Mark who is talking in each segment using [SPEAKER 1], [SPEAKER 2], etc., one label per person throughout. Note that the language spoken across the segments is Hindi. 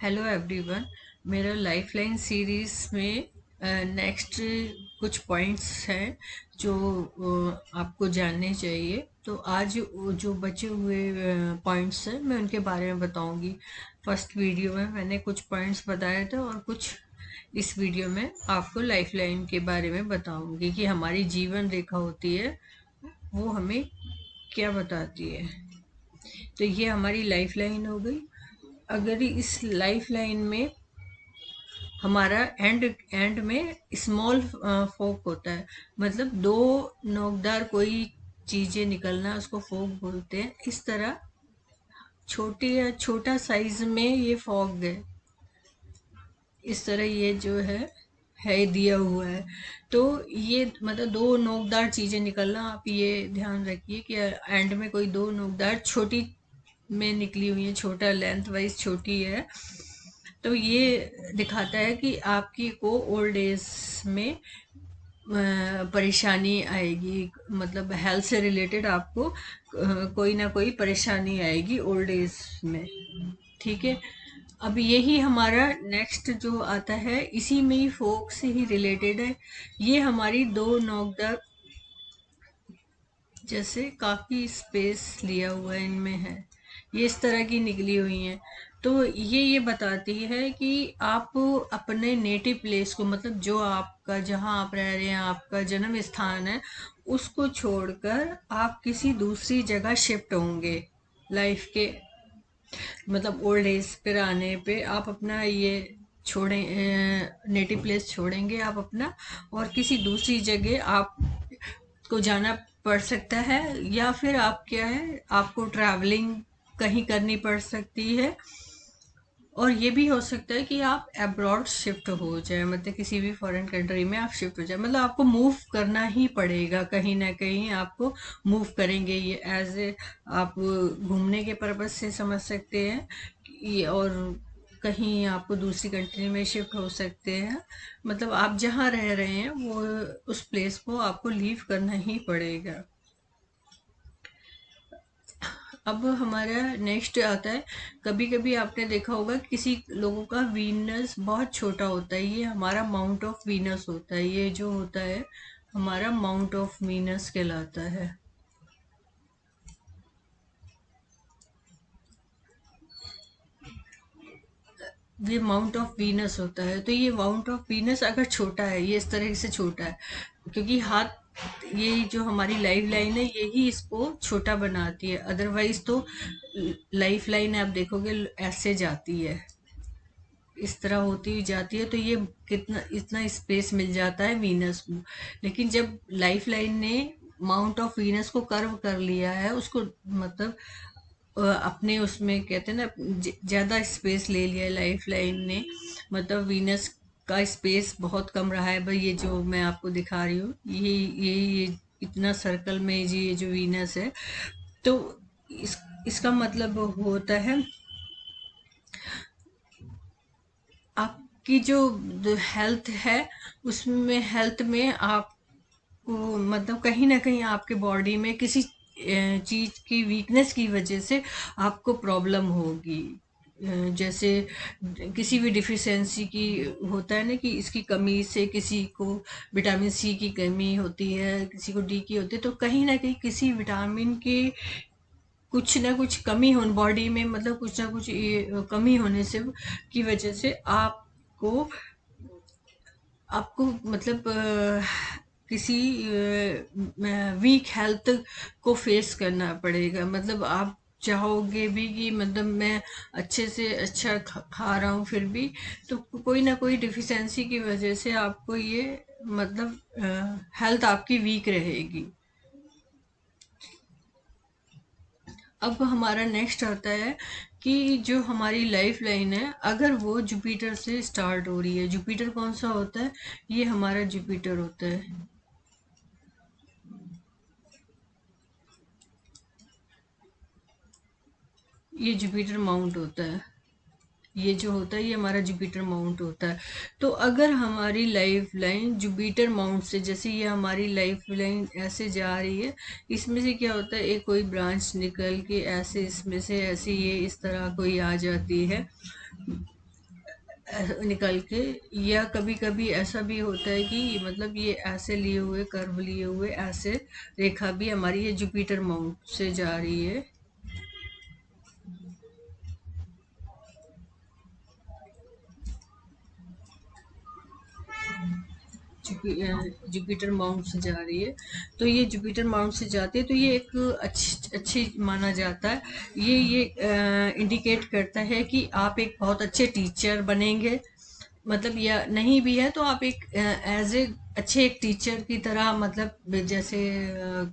[SPEAKER 1] Hello everyone. मेरा लाइफलाइन सीरीज में नेक्स्ट कुछ पॉइंट्स हैं जो आपको जानने चाहिए। तो आज जो बचे हुए पॉइंट्स हैं मैं उनके बारे में बताऊंगी। फर्स्ट वीडियो में मैंने कुछ पॉइंट्स बताए थे और कुछ इस वीडियो में आपको लाइफलाइन के बारे में बताऊंगी कि हमारी जीवन रेखा होती है वो हमें क्या बताती है। तो ये हमारी लाइफलाइन हो गई। अगर इस लाइफलाइन में हमारा एंड एंड में स्मॉल फोक होता है, मतलब दो नोकदार कोई चीजें निकलना, उसको फोक बोलते हैं। इस तरह छोटी या छोटा साइज में ये फॉग है। इस तरह ये जो है दिया हुआ है। तो ये मतलब दो नोकदार चीजें निकलना, आप ये ध्यान रखिए कि एंड में कोई दो नोकदार छोटी में निकली हुई है, छोटा लेंथ वाइज छोटी है। तो ये दिखाता है कि आपकी को ओल्ड एज में परेशानी आएगी, मतलब हेल्थ से रिलेटेड आपको कोई ना कोई परेशानी आएगी ओल्ड एज में। ठीक है। अब यही हमारा नेक्स्ट जो आता है इसी में ही फोक से ही रिलेटेड है। ये हमारी दो नोकदार जैसे काफी स्पेस लिया हुआ है इनमें है, ये इस तरह की निकली हुई हैं। तो ये बताती है कि आप अपने नेटिव प्लेस को, मतलब जो आपका जहाँ आप रह रहे हैं, आपका जन्म स्थान है, उसको छोड़कर आप किसी दूसरी जगह शिफ्ट होंगे लाइफ के, मतलब ओल्ड एज पर आने पे आप अपना ये छोड़े, नेटिव प्लेस छोड़ेंगे आप अपना, और किसी दूसरी जगह आप को जाना पड़ सकता है। या फिर आप क्या है, आपको ट्रैवलिंग कहीं करनी पड़ सकती है। और ये भी हो सकता है कि आप अब्रॉड शिफ्ट हो जाए, मतलब किसी भी फॉरेन कंट्री में आप शिफ्ट हो जाए, मतलब आपको मूव करना ही पड़ेगा, कहीं ना कहीं आपको मूव करेंगे। ये एज ए आप घूमने के पर्पज से समझ सकते हैं और कहीं आपको दूसरी कंट्री में शिफ्ट हो सकते हैं। मतलब आप जहाँ रह रहे हैं वो उस प्लेस को आपको लीव करना ही पड़ेगा। अब हमारा नेक्स्ट आता है, कभी कभी आपने देखा होगा किसी लोगों का वीनस बहुत छोटा होता है, ये हमारा माउंट ऑफ वीनस होता है। ये जो होता है हमारा माउंट ऑफ वीनस कहलाता है। ये माउंट ऑफ वीनस होता है। तो ये माउंट ऑफ वीनस अगर छोटा है, ये इस तरह से छोटा है, क्योंकि हाथ, ये जो हमारी लाइफ लाइन है यही इसको छोटा बनाती है। अदरवाइज तो लाइफ लाइन आप देखोगे ऐसे जाती है, इस तरह होती हुई जाती है। तो ये कितना इतना स्पेस मिल जाता है वीनस को। लेकिन जब लाइफ लाइन ने माउंट ऑफ वीनस को कर्व कर लिया है, उसको मतलब अपने उसमें कहते हैं ना, ज्यादा स्पेस ले लिया है लाइफ लाइन ने, मतलब वीनस का स्पेस बहुत कम रहा है। भाई ये जो मैं आपको दिखा रही हूँ, ये इतना सर्कल में जी ये जो वीनस है। तो इसका मतलब होता है आपकी जो हेल्थ है, उसमें हेल्थ में आपको मतलब कहीं ना कहीं आपके बॉडी में किसी चीज की वीकनेस की वजह से आपको प्रॉब्लम होगी। जैसे किसी भी डिफिशियंसी की होता है ना, कि इसकी कमी से किसी को विटामिन सी की कमी होती है, किसी को डी की होती है। तो कहीं ना कहीं किसी विटामिन के कुछ ना कुछ कमी हो बॉडी में, मतलब कुछ ना कुछ ये कमी होने से की वजह से आपको आपको मतलब किसी वीक हेल्थ को फेस करना पड़ेगा। मतलब आप चाहोगे भी कि मतलब मैं अच्छे से अच्छा खा रहा हूँ, फिर भी तो कोई ना कोई डिफिशियंसी की वजह से आपको ये मतलब हेल्थ आपकी वीक रहेगी। अब हमारा नेक्स्ट आता है कि जो हमारी लाइफ लाइन है, अगर वो जुपिटर से स्टार्ट हो रही है। जुपिटर कौन सा होता है? ये हमारा जुपिटर होता है। ये जुपिटर माउंट होता है। ये जो होता है ये हमारा जुपिटर माउंट होता है। तो अगर हमारी लाइफ लाइन जुपिटर माउंट से, जैसे ये हमारी लाइफ लाइन ऐसे जा रही है, इसमें से क्या होता है, एक कोई ब्रांच निकल के ऐसे इसमें से ऐसे ये इस तरह कोई आ जाती है। निकल के, या कभी कभी ऐसा भी होता है कि मतलब ये ऐसे लिए हुए कर्व लिए हुए ऐसे रेखा भी हमारी ये जुपिटर माउंट से जा रही है। जुपिटर माउंट से जा रही है। तो ये जुपिटर माउंट से जाती है, तो ये एक अच्छी अच्छी माना जाता है। ये इंडिकेट करता है कि आप एक बहुत अच्छे टीचर बनेंगे। मतलब या नहीं भी है तो आप एक एज ए अच्छे एक टीचर की तरह, मतलब जैसे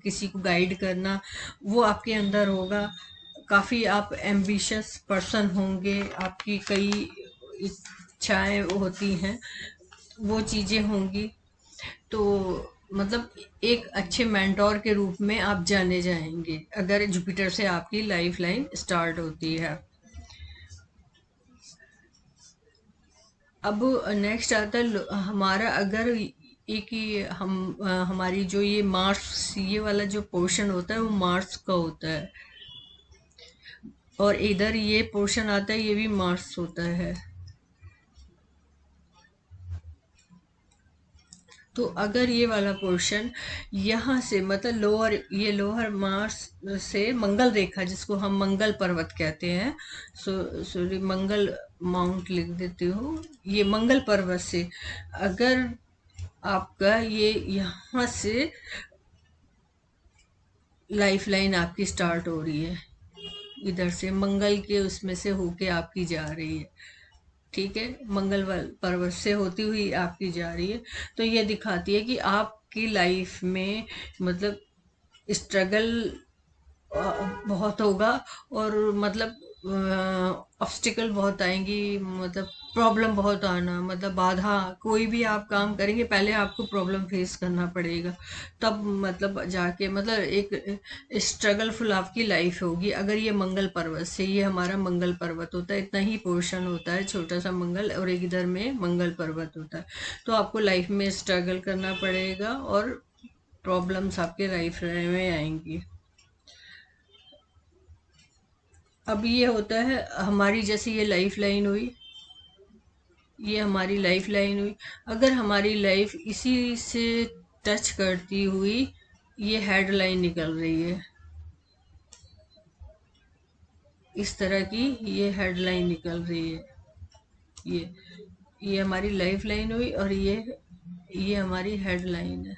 [SPEAKER 1] किसी को गाइड करना वो आपके अंदर होगा। काफ़ी आप एम्बिशियस पर्सन होंगे, आपकी कई इच्छाएं होती हैं, वो चीज़ें होंगी। तो मतलब एक अच्छे मेंटोर के रूप में आप जाने जाएंगे अगर जुपिटर से आपकी लाइफ लाइन स्टार्ट होती है। अब नेक्स्ट आता है हमारा, अगर एक ये हमारी जो ये मार्स, ये वाला जो पोर्शन होता है वो मार्स का होता है, और इधर ये पोर्शन आता है ये भी मार्स होता है। तो अगर ये वाला पोर्शन यहाँ से, मतलब लोअर, ये लोअर मार्स से मंगल रेखा, जिसको हम मंगल पर्वत कहते हैं, सॉरी मंगल माउंट लिख देती हूँ, ये मंगल पर्वत से अगर आपका ये यहाँ से लाइफ लाइन आपकी स्टार्ट हो रही है, इधर से मंगल के उसमें से होके आपकी जा रही है, ठीक है, मंगल पर्वत से होती हुई आपकी जा रही है। तो ये दिखाती है कि आपकी लाइफ में मतलब स्ट्रगल बहुत होगा, और मतलब ऑब्स्टिकल बहुत आएंगी, मतलब प्रॉब्लम बहुत आना, मतलब बाधा। कोई भी आप काम करेंगे पहले आपको प्रॉब्लम फेस करना पड़ेगा, तब मतलब जाके मतलब एक स्ट्रगलफुल आपकी लाइफ होगी। अगर ये मंगल पर्वत से, ये हमारा मंगल पर्वत होता है, इतना ही पोर्शन होता है, छोटा सा मंगल, और एक इधर में मंगल पर्वत होता है। तो आपको लाइफ में स्ट्रगल करना पड़ेगा और प्रॉब्लम्स आपके लाइफ में आएंगी। अब ये होता है हमारी, जैसे ये लाइफ लाइन हुई, ये हमारी लाइफ लाइन हुई। अगर हमारी लाइफ इसी से टच करती हुई ये हेडलाइन निकल रही है, इस तरह की ये हेडलाइन निकल रही है, ये ये हमारी लाइफ लाइन हुई, और ये हमारी हेडलाइन है।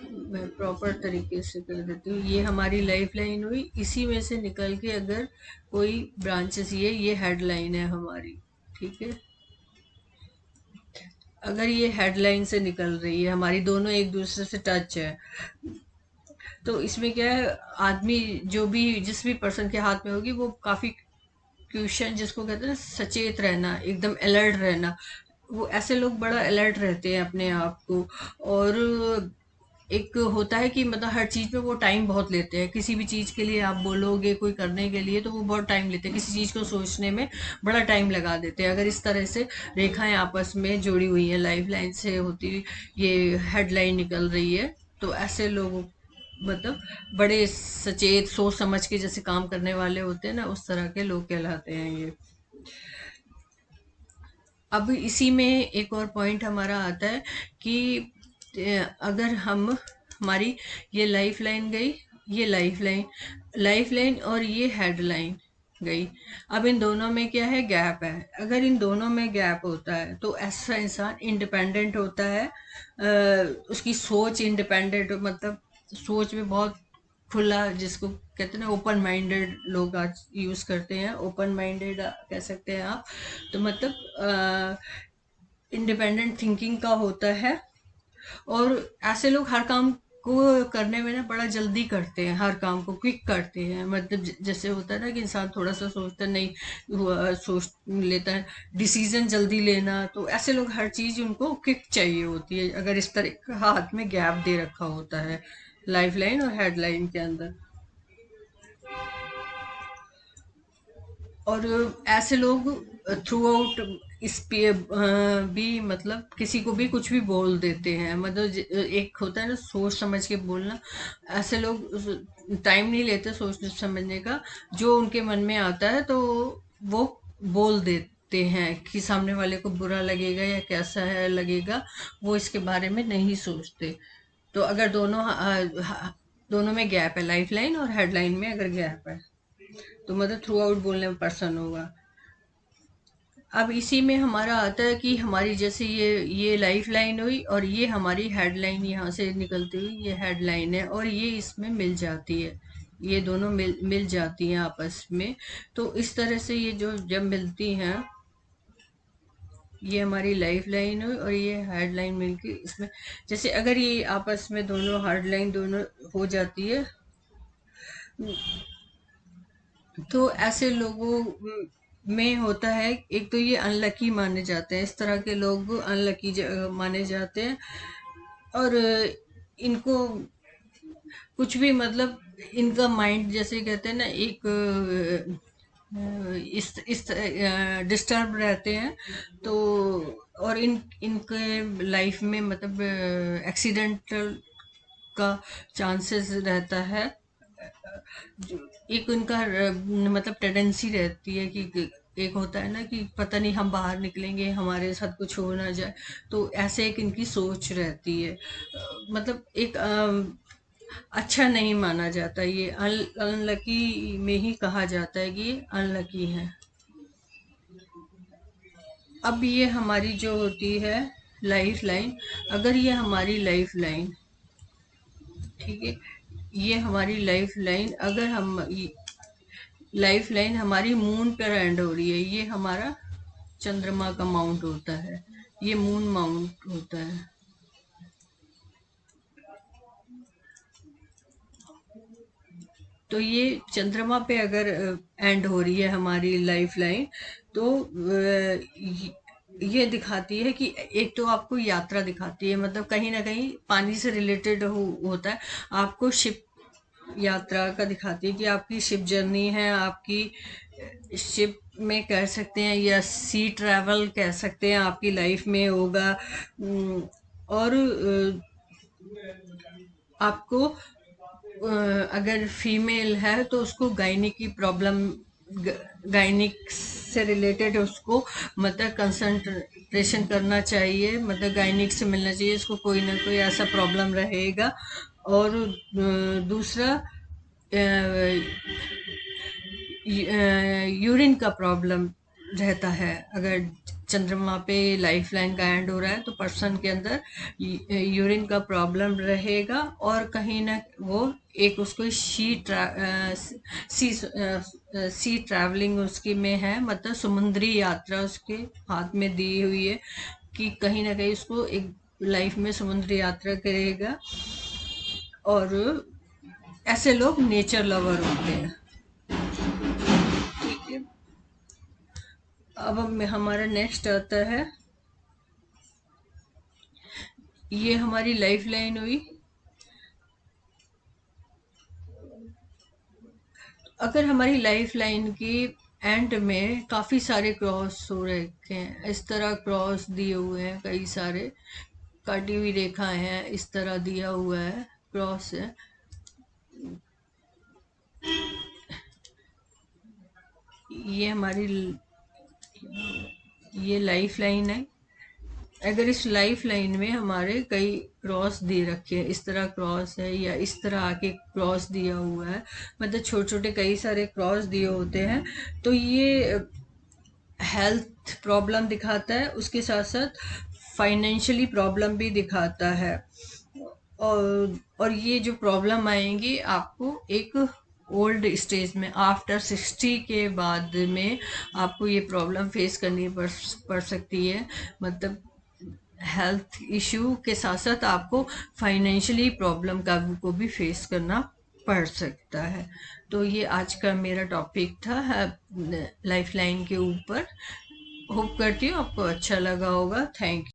[SPEAKER 1] मैं प्रॉपर तरीके से कर देती हूँ। ये हमारी लाइफ लाइन हुई, इसी में से निकल के अगर कोई ब्रांचेस, ये हेडलाइन है हमारी, ठीक है। अगर ये हेडलाइन से निकल रही है, हमारी दोनों एक दूसरे से टच है, तो इसमें क्या है, आदमी जो भी, जिस भी पर्सन के हाथ में होगी वो काफी क्वेश्चन, जिसको कहते हैं ना, सचेत रहना, एकदम अलर्ट रहना। वो ऐसे लोग बड़ा अलर्ट रहते हैं अपने आप को। और एक होता है कि मतलब हर चीज में वो टाइम बहुत लेते हैं, किसी भी चीज के लिए आप बोलोगे कोई करने के लिए तो वो बहुत टाइम लेते हैं, किसी चीज को सोचने में बड़ा टाइम लगा देते हैं। अगर इस तरह से रेखाएं आपस में जुड़ी हुई हैं, लाइफ लाइन से होती हुई ये हेडलाइन निकल रही है, तो ऐसे लोगों, मतलब बड़े सचेत, सोच समझ के जैसे काम करने वाले होते हैं ना, उस तरह के लोग कहलाते हैं ये। अब इसी में एक और पॉइंट हमारा आता है कि अगर हम, हमारी ये लाइफ लाइन गई, ये लाइफ लाइन और ये हेडलाइन गई। अब इन दोनों में क्या है, गैप है। अगर इन दोनों में गैप होता है तो ऐसा इंसान इंडिपेंडेंट होता है, उसकी सोच इंडिपेंडेंट, मतलब सोच में बहुत खुला, जिसको कहते हैं ना ओपन माइंडेड, लोग आज यूज करते हैं, ओपन माइंडेड कह सकते हैं आप। तो मतलब इंडिपेंडेंट थिंकिंग का होता है, और ऐसे लोग हर काम को करने में ना बड़ा जल्दी करते हैं, हर काम को क्विक करते हैं। मतलब जैसे होता है ना कि इंसान थोड़ा सा सोचता नहीं, सोच लेता है, डिसीजन जल्दी लेना, तो ऐसे लोग हर चीज उनको क्विक चाहिए होती है अगर इस तरह का हाथ में गैप दे रखा होता है लाइफ लाइन और हेडलाइन के अंदर। और ऐसे लोग थ्रू आउट इस पे भी, मतलब किसी को भी कुछ भी बोल देते हैं, मतलब एक होता है ना सोच समझ के बोलना। ऐसे लोग टाइम नहीं लेते सोचने समझने का, जो उनके मन में आता है तो वो बोल देते सकते हैं कि सामने वाले को बुरा लगेगा या कैसा है लगेगा, वो इसके बारे में नहीं सोचते। तो अगर दोनों में गैप है, लाइफ लाइन और हेडलाइन में अगर गैप है, तो मतलब थ्रू आउट बोलने में पर्सन होगा। अब इसी में हमारा आता है कि हमारी जैसे ये लाइफ लाइन हुई और ये हमारी हेडलाइन यहाँ से निकलती हुई ये हेडलाइन है, और ये इसमें मिल जाती है, ये दोनों मिल जाती हैं आपस में। तो इस तरह से ये जो जब मिलती हैं, ये हमारी लाइफ लाइन हुई और ये हेडलाइन मिलके इसमें, जैसे अगर ये आपस में दोनों हेडलाइन दोनों हो जाती है, तो ऐसे लोगों में होता है, एक तो ये अनलकी माने जाते हैं, इस तरह के लोग अनलकी माने जाते हैं। और इनको कुछ भी मतलब इनका माइंड जैसे कहते हैं ना, एक इस डिस्टर्ब रहते हैं। तो और इनके लाइफ में मतलब एक्सीडेंटल का चांसेस रहता है। एक उनका मतलब टेंडेंसी रहती है कि एक होता है ना कि पता नहीं हम बाहर निकलेंगे हमारे साथ कुछ हो ना जाए, तो ऐसे एक इनकी सोच रहती है। मतलब एक अच्छा नहीं माना जाता, ये अनलकी में ही कहा जाता है कि ये अनलकी है। अब ये हमारी जो होती है लाइफ लाइन, अगर ये हमारी लाइफ लाइन, ठीक है, ये हमारी लाइफ लाइन, अगर हम लाइफ लाइन हमारी मून पर एंड हो रही है, ये हमारा चंद्रमा का माउंट होता है, ये मून माउंट होता है। तो ये चंद्रमा पे अगर एंड हो रही है हमारी लाइफ लाइन, तो ये दिखाती है कि एक तो आपको यात्रा दिखाती है, मतलब कहीं ना कहीं पानी से रिलेटेड होता है। आपको शिप यात्रा का दिखाती है कि आपकी शिप जर्नी है, आपकी शिप में कह सकते हैं या सी ट्रैवल कह सकते हैं, आपकी लाइफ में होगा। और आपको अगर फीमेल है तो उसको गायनिक की प्रॉब्लम, गायनिक से रिलेटेड उसको मतलब कंसंट्रेशन करना चाहिए, मतलब गायनिक से मिलना चाहिए, इसको कोई ना कोई ऐसा प्रॉब्लम रहेगा। और दूसरा यूरिन का प्रॉब्लम रहता है। अगर चंद्रमा पे लाइफ लाइन का एंड हो रहा है तो पर्सन के अंदर यूरिन का प्रॉब्लम रहेगा, और कहीं ना वो एक उसको सी ट्रैवलिंग उसकी में है, मतलब समुद्री यात्रा उसके हाथ में दी हुई है कि कहीं ना कहीं उसको एक लाइफ में समुद्री यात्रा करेगा। और ऐसे लोग नेचर लवर होते हैं, ठीक है। अब हमारा नेक्स्ट आता है, ये हमारी लाइफ लाइन हुई। अगर हमारी लाइफ लाइन की एंड में काफी सारे क्रॉस हो रखे हैं, इस तरह क्रॉस दिए हुए हैं, कई सारे काटी हुई रेखाएं हैं, इस तरह दिया हुआ है, क्रॉस है, ये हमारी ये लाइफ लाइन है। अगर इस लाइफ लाइन में हमारे कई क्रॉस दे रखे हैं, इस तरह क्रॉस है या इस तरह आके क्रॉस दिया हुआ है, मतलब छोटे छोटे कई सारे क्रॉस दिए होते हैं, तो ये हेल्थ प्रॉब्लम दिखाता है, उसके साथ साथ फाइनेंशियली प्रॉब्लम भी दिखाता है। और ये जो प्रॉब्लम आएंगी आपको एक ओल्ड स्टेज में, आफ्टर 60 के बाद में आपको ये प्रॉब्लम फेस करनी पड़ सकती है। मतलब हेल्थ इश्यू के साथ साथ आपको फाइनेंशियली प्रॉब्लम का को भी फेस करना पड़ सकता है। तो ये आज का मेरा टॉपिक था लाइफ लाइन के ऊपर। होप करती हूँ आपको अच्छा लगा होगा। Thank you.